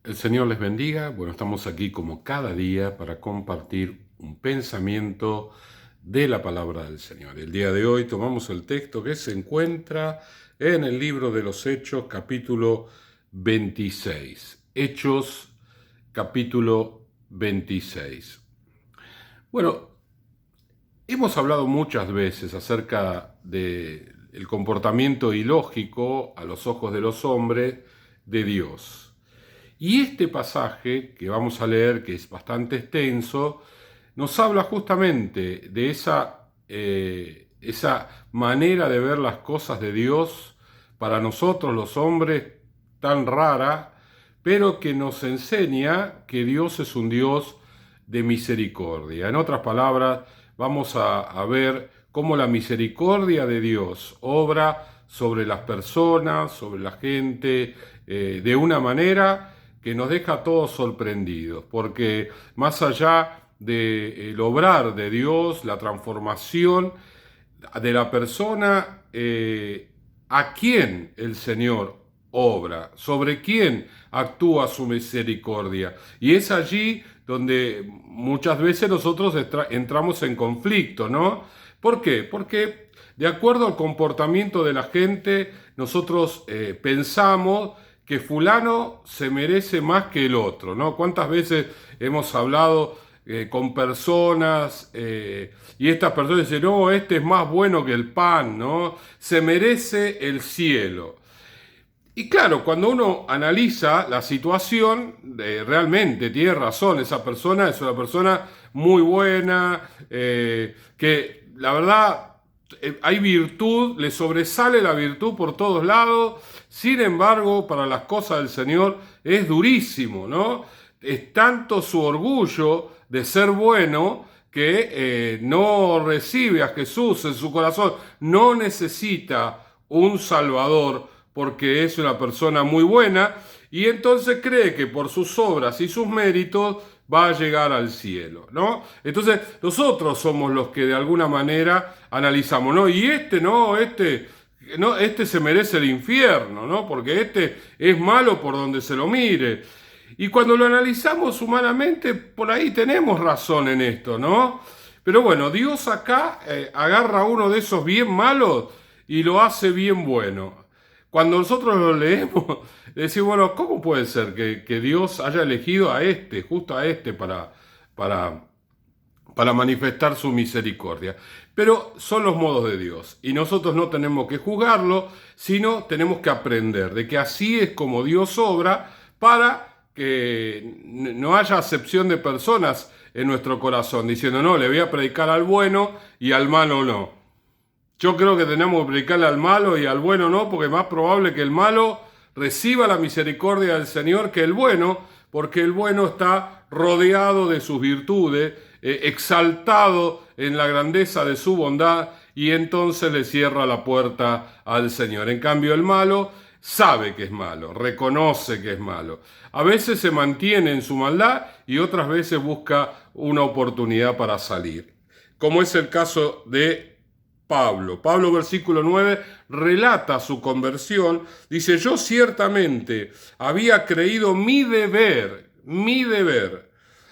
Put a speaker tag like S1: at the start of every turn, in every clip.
S1: El Señor les bendiga. Bueno, estamos aquí como cada día para compartir un pensamiento de la palabra del Señor. El día de hoy tomamos el texto que se encuentra en el libro de los Hechos, capítulo 26. Hechos, capítulo 26. Bueno, hemos hablado muchas veces acerca del comportamiento ilógico a los ojos de los hombres de Dios. Y este pasaje que vamos a leer, que es bastante extenso, nos habla justamente de esa manera de ver las cosas de Dios para nosotros los hombres tan rara, pero que nos enseña que Dios es un Dios de misericordia. En otras palabras, vamos a ver cómo la misericordia de Dios obra sobre las personas, sobre la gente, de una manera que nos deja a todos sorprendidos, porque más allá del obrar de Dios, la transformación de la persona, a quién el Señor obra, sobre quién actúa su misericordia. Y es allí donde muchas veces nosotros entramos en conflicto, ¿no? ¿Por qué? Porque de acuerdo al comportamiento de la gente, nosotros pensamos que fulano se merece más que el otro, ¿no? ¿Cuántas veces hemos hablado con personas y estas personas dicen, no, este es más bueno que el pan, ¿no? Se merece el cielo. Y claro, cuando uno analiza la situación, realmente tiene razón, esa persona es una persona muy buena, que la verdad hay virtud, le sobresale la virtud por todos lados, sin embargo, para las cosas del Señor es durísimo, ¿no? Es tanto su orgullo de ser bueno que no recibe a Jesús en su corazón, no necesita un Salvador porque es una persona muy buena y entonces cree que por sus obras y sus méritos va a llegar al cielo, ¿no? Entonces nosotros somos los que de alguna manera analizamos, ¿no? Y este se merece el infierno, ¿no? Porque este es malo por donde se lo mire. Y cuando lo analizamos humanamente, por ahí tenemos razón en esto, ¿no? Pero bueno, Dios acá agarra a uno de esos bien malos y lo hace bien bueno. Cuando nosotros lo leemos, decimos, bueno, ¿cómo puede ser que Dios haya elegido a este, justo a este, para, para manifestar su misericordia? Pero son los modos de Dios y nosotros no tenemos que juzgarlo, sino tenemos que aprender de que así es como Dios obra para que no haya acepción de personas en nuestro corazón, diciendo, no, le voy a predicar al bueno y al malo no. Yo creo que tenemos que predicarle al malo y al bueno no, porque es más probable que el malo reciba la misericordia del Señor que el bueno, porque el bueno está rodeado de sus virtudes, exaltado en la grandeza de su bondad, y entonces le cierra la puerta al Señor. En cambio, el malo sabe que es malo, reconoce que es malo. A veces se mantiene en su maldad y otras veces busca una oportunidad para salir, como es el caso de Pablo. Pablo, versículo 9, relata su conversión. Dice, yo ciertamente había creído mi deber,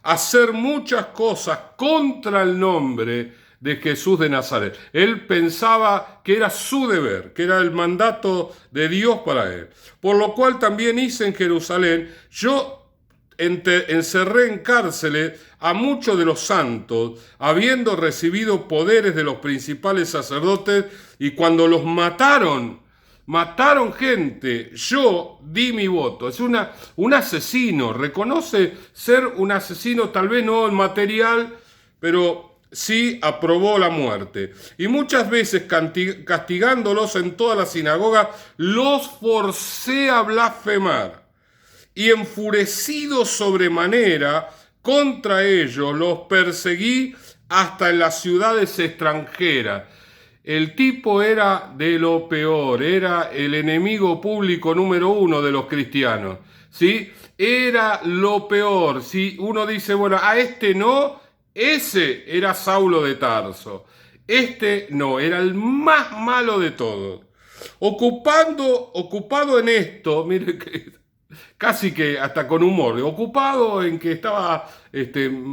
S1: hacer muchas cosas contra el nombre de Jesús de Nazaret. Él pensaba que era su deber, que era el mandato de Dios para él. Por lo cual también hice en Jerusalén, yo encerré en cárceles a muchos de los santos, habiendo recibido poderes de los principales sacerdotes, y cuando los mataron gente, yo di mi voto. Es un asesino, reconoce ser un asesino, tal vez no en material, pero sí aprobó la muerte. Y muchas veces castigándolos en toda la sinagoga, los forcé a blasfemar. Y enfurecido sobremanera contra ellos, los perseguí hasta en las ciudades extranjeras. El tipo era de lo peor, era el enemigo público número uno de los cristianos, ¿sí? Era lo peor. Si uno dice, bueno, a este no, ese era Saulo de Tarso. Este no, era el más malo de todos. Ocupado en esto, mire que casi que hasta con humor, ocupado en que estaba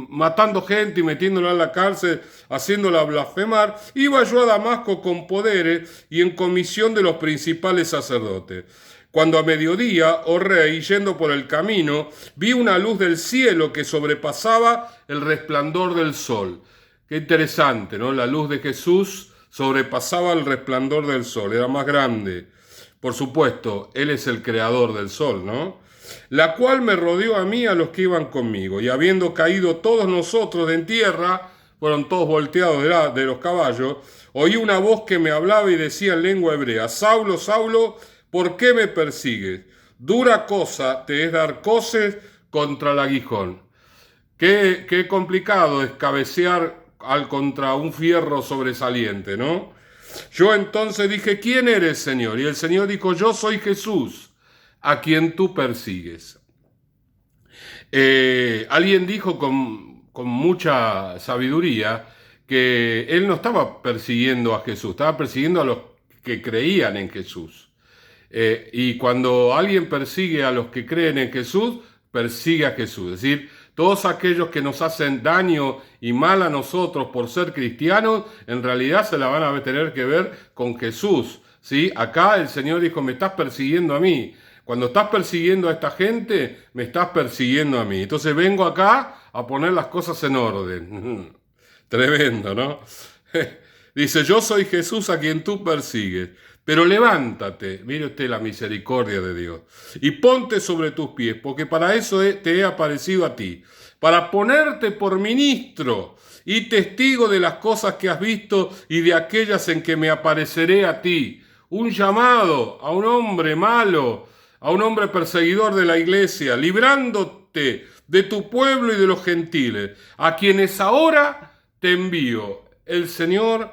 S1: matando gente y metiéndola en la cárcel, haciéndola blasfemar, iba yo a Damasco con poderes y en comisión de los principales sacerdotes. Cuando a mediodía, oh rey, yendo por el camino, vi una luz del cielo que sobrepasaba el resplandor del sol. Qué interesante, ¿no? La luz de Jesús sobrepasaba el resplandor del sol, era más grande. Por supuesto, Él es el creador del sol, ¿no? La cual me rodeó a mí, a los que iban conmigo, y habiendo caído todos nosotros en tierra, fueron todos volteados de los caballos, oí una voz que me hablaba y decía en lengua hebrea: Saulo, Saulo, ¿por qué me persigues? Dura cosa te es dar coces contra el aguijón. Qué complicado es cabecear contra un fierro sobresaliente, ¿no? Yo entonces dije: ¿quién eres, Señor? Y el Señor dijo: yo soy Jesús, a quien tú persigues. Alguien dijo con mucha sabiduría que él no estaba persiguiendo a Jesús, estaba persiguiendo a los que creían en Jesús. Y cuando alguien persigue a los que creen en Jesús, persigue a Jesús. Es decir, todos aquellos que nos hacen daño y mal a nosotros por ser cristianos, en realidad se la van a tener que ver con Jesús, ¿sí? Acá el Señor dijo: me estás persiguiendo a mí. Cuando estás persiguiendo a esta gente, me estás persiguiendo a mí. Entonces vengo acá a poner las cosas en orden. Tremendo, ¿no? Dice: yo soy Jesús a quien tú persigues. Pero levántate, mire usted la misericordia de Dios, y ponte sobre tus pies, porque para eso te he aparecido a ti, para ponerte por ministro y testigo de las cosas que has visto y de aquellas en que me apareceré a ti. Un llamado a un hombre malo, a un hombre perseguidor de la iglesia, librándote de tu pueblo y de los gentiles, a quienes ahora te envío. El Señor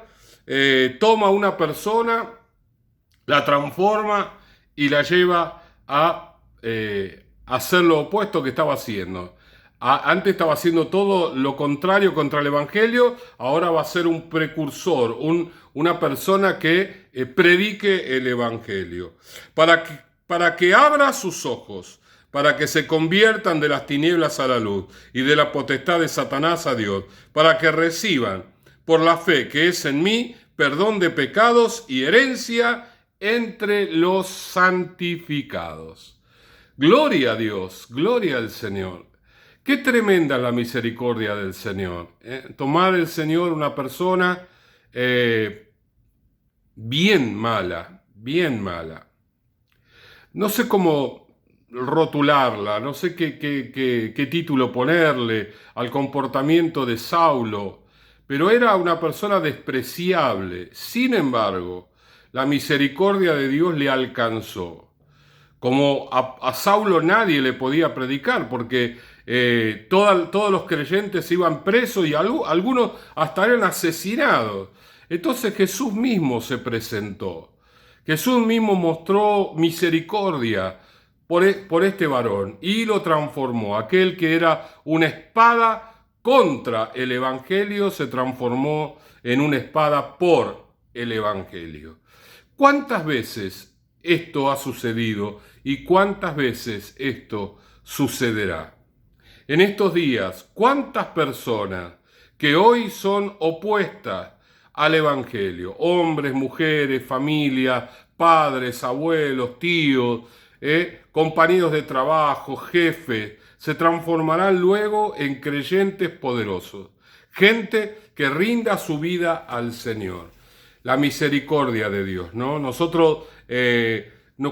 S1: toma una persona, la transforma y la lleva a hacer lo opuesto que estaba haciendo. Antes estaba haciendo todo lo contrario contra el Evangelio, ahora va a ser un precursor, una persona que predique el Evangelio. Para que abra sus ojos, para que se conviertan de las tinieblas a la luz y de la potestad de Satanás a Dios, para que reciban por la fe que es en mí perdón de pecados y herencia entre los santificados. Gloria a Dios, gloria al Señor. Qué tremenda la misericordia del Señor. Tomar el Señor una persona bien mala, bien mala. No sé cómo rotularla, no sé qué título ponerle al comportamiento de Saulo, pero era una persona despreciable. Sin embargo, la misericordia de Dios le alcanzó. Como a Saulo nadie le podía predicar, porque todos los creyentes iban presos y algunos hasta eran asesinados. Entonces Jesús mismo se presentó. Jesús mismo mostró misericordia por este varón y lo transformó. Aquel que era una espada contra el Evangelio se transformó en una espada por el Evangelio. ¿Cuántas veces esto ha sucedido y cuántas veces esto sucederá? En estos días, ¿cuántas personas que hoy son opuestas al Evangelio, hombres, mujeres, familias, padres, abuelos, tíos, compañeros de trabajo, jefes, se transformarán luego en creyentes poderosos? Gente que rinda su vida al Señor. La misericordia de Dios, ¿no? Nosotros,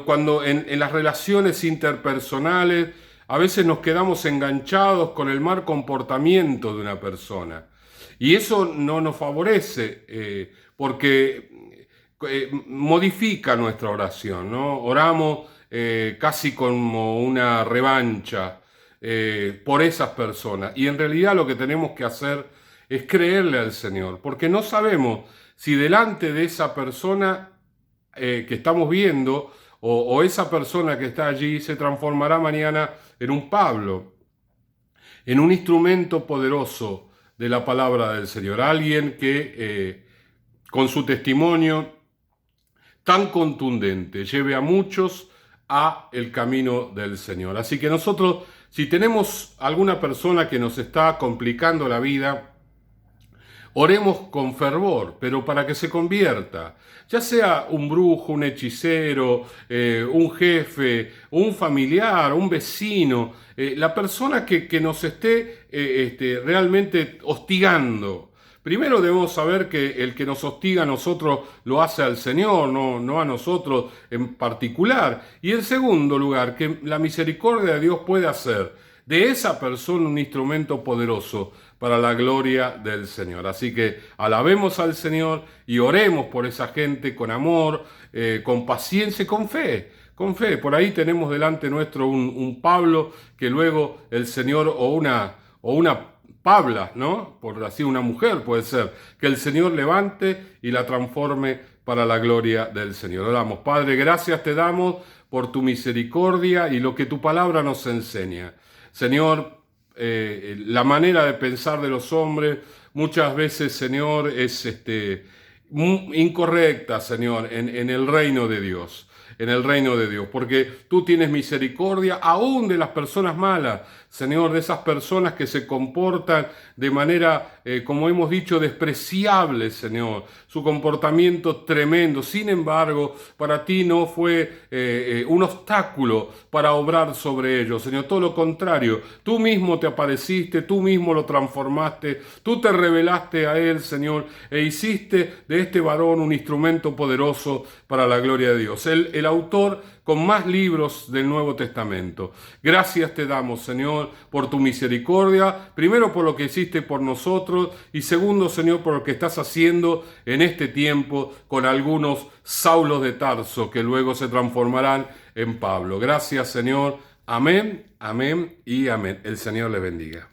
S1: cuando en las relaciones interpersonales, a veces nos quedamos enganchados con el mal comportamiento de una persona. Y eso no nos favorece, porque modifica nuestra oración, ¿no? Oramos casi como una revancha por esas personas. Y en realidad lo que tenemos que hacer es creerle al Señor, porque no sabemos si delante de esa persona que estamos viendo o esa persona que está allí se transformará mañana en un Pablo, en un instrumento poderoso de la palabra del Señor. Alguien que con su testimonio tan contundente lleve a muchos a el camino del Señor. Así que nosotros, si tenemos alguna persona que nos está complicando la vida, oremos con fervor, pero para que se convierta, ya sea un brujo, un hechicero, un jefe, un familiar, un vecino, la persona que nos esté realmente hostigando. Primero debemos saber que el que nos hostiga a nosotros lo hace al Señor, no a nosotros en particular. Y en segundo lugar, que la misericordia de Dios puede hacer de esa persona un instrumento poderoso para la gloria del Señor. Así que alabemos al Señor y oremos por esa gente con amor, con paciencia y con fe. Con fe, por ahí tenemos delante nuestro un Pablo que luego el Señor o una Pabla, ¿no? Por así una mujer puede ser, que el Señor levante y la transforme para la gloria del Señor. Oramos, Padre, gracias te damos por tu misericordia y lo que tu palabra nos enseña. Señor, la manera de pensar de los hombres muchas veces, Señor, es incorrecta, Señor, en el reino de Dios. En el reino de Dios, porque tú tienes misericordia aún de las personas malas, Señor, de esas personas que se comportan de manera, como hemos dicho, despreciable, Señor, su comportamiento tremendo. Sin embargo, para ti no fue un obstáculo para obrar sobre ellos, Señor, todo lo contrario, tú mismo te apareciste, tú mismo lo transformaste, tú te revelaste a él, Señor, e hiciste de este varón un instrumento poderoso para la gloria de Dios. El autor con más libros del Nuevo Testamento. Gracias te damos, Señor, por tu misericordia, primero por lo que hiciste por nosotros y segundo, Señor, por lo que estás haciendo en este tiempo con algunos Saulos de Tarso que luego se transformarán en Pablo. Gracias, Señor. Amén, amén y amén. El Señor le bendiga.